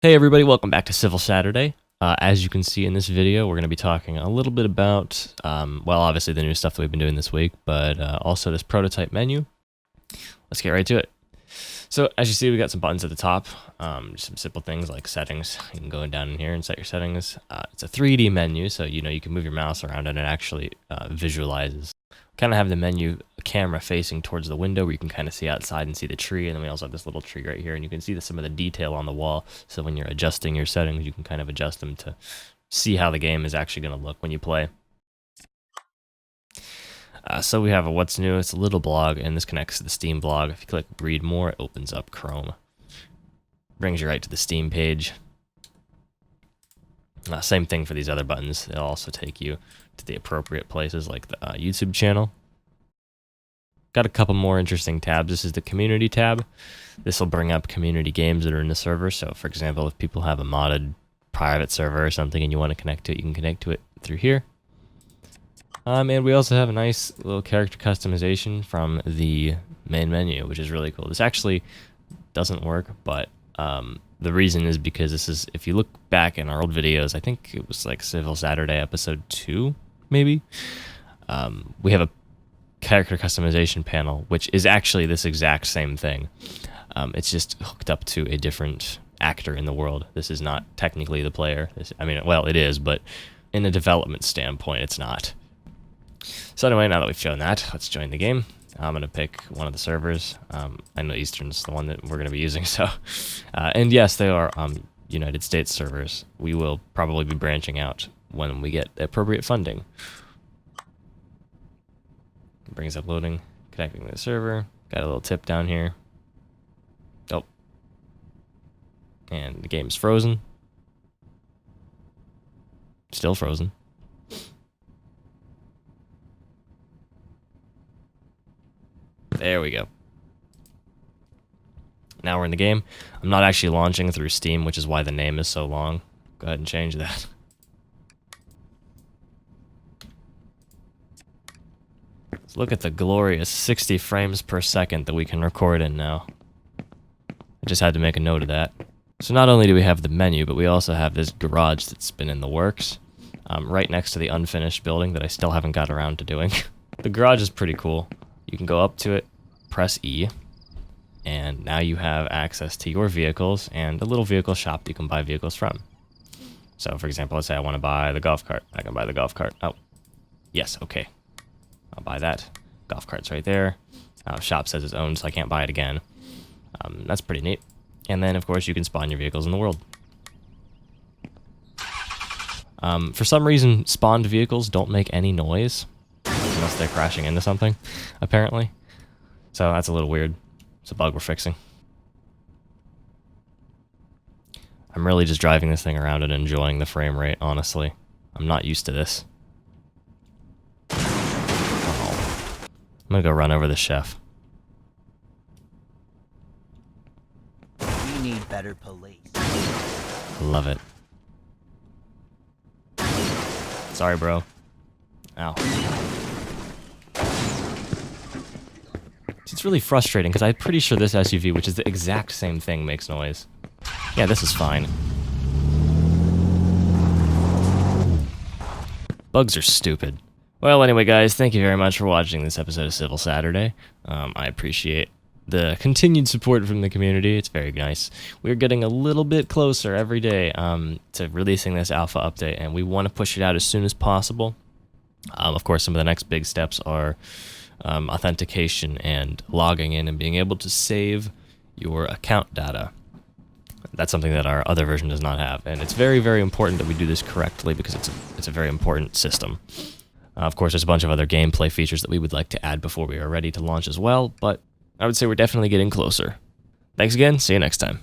Hey everybody, welcome back to Civil Saturday. As you can see in this video, we're going to be talking a little bit about, well, obviously the new stuff that we've been doing this week, but also this prototype menu. Let's get right to it. So as you see, we got some buttons at the top, just some simple things like settings. You can go down in here and set your settings. It's a 3D menu, so you can move your mouse around and it actually visualizes. Kind of have the menu camera facing towards the window where you can kind of see outside and see the tree, and then we also have this little tree right here, and you can see some of the detail on the wall. So when you're adjusting your settings, you can kind of adjust them to see how the game is actually going to look when you play. So we have a what's new. It's a little blog, and this connects to the Steam blog. If you click read more, it opens up Chrome. Brings you right to the Steam page. Same thing for these other buttons. They'll also take you to the appropriate places like the YouTube channel. Got a couple more interesting tabs. This is the community tab. This will bring up community games that are in the server. So for example, if people have a modded private server or something and you want to connect to it, you can connect to it through here. And we also have a nice little character customization from the main menu, which is really cool. This actually doesn't work, but the reason is because this is, if you look back in our old videos, I think it was like Civil Saturday episode 2, maybe. We have a character customization panel, which is actually this exact same thing. It's just hooked up to a different actor in the world. This is not technically the player. Well, it is, but in a development standpoint, it's not. So anyway, now that we've shown that, let's join the game. I'm going to pick one of the servers. I know Eastern's the one that we're going to be using, so. And yes, they are United States servers. We will probably be branching out when we get appropriate funding. Brings up loading, connecting to the server. Got a little tip down here. Oh. And the game's frozen. Still frozen. There we go. Now we're in the game. I'm not actually launching through Steam, which is why the name is so long. Go ahead and change that. Let's look at the glorious 60 frames per second that we can record in now. I just had to make a note of that. So not only do we have the menu, but we also have this garage that's been in the works, right next to the unfinished building that I still haven't got around to doing. The garage is pretty cool. You can go up to it, press E, and now you have access to your vehicles and a little vehicle shop that you can buy vehicles from. So for example, let's say I want to buy the golf cart. I can buy the golf cart. Oh, yes, okay. I'll buy that. Golf cart's right there. Shop says it's owned, so I can't buy it again. That's pretty neat. And then, of course, you can spawn your vehicles in the world. For some reason, spawned vehicles don't make any noise, unless they're crashing into something, apparently. So that's a little weird. It's a bug we're fixing. I'm really just driving this thing around and enjoying the frame rate, honestly. I'm not used to this. I'm gonna go run over the chef. We need better police. Love it. Sorry, bro. Ow. It's really frustrating because I'm pretty sure this SUV, which is the exact same thing, makes noise. Yeah, this is fine. Bugs are stupid. Well, anyway, guys, thank you very much for watching this episode of Civil Saturday. I appreciate the continued support from the community. It's very nice. We're getting a little bit closer every day to releasing this alpha update, and we want to push it out as soon as possible. Of course, some of the next big steps are authentication and logging in and being able to save your account data. That's something that our other version does not have, and it's very, very important that we do this correctly because it's a very important system. Of course, there's a bunch of other gameplay features that we would like to add before we are ready to launch as well, but I would say we're definitely getting closer. Thanks again, see you next time.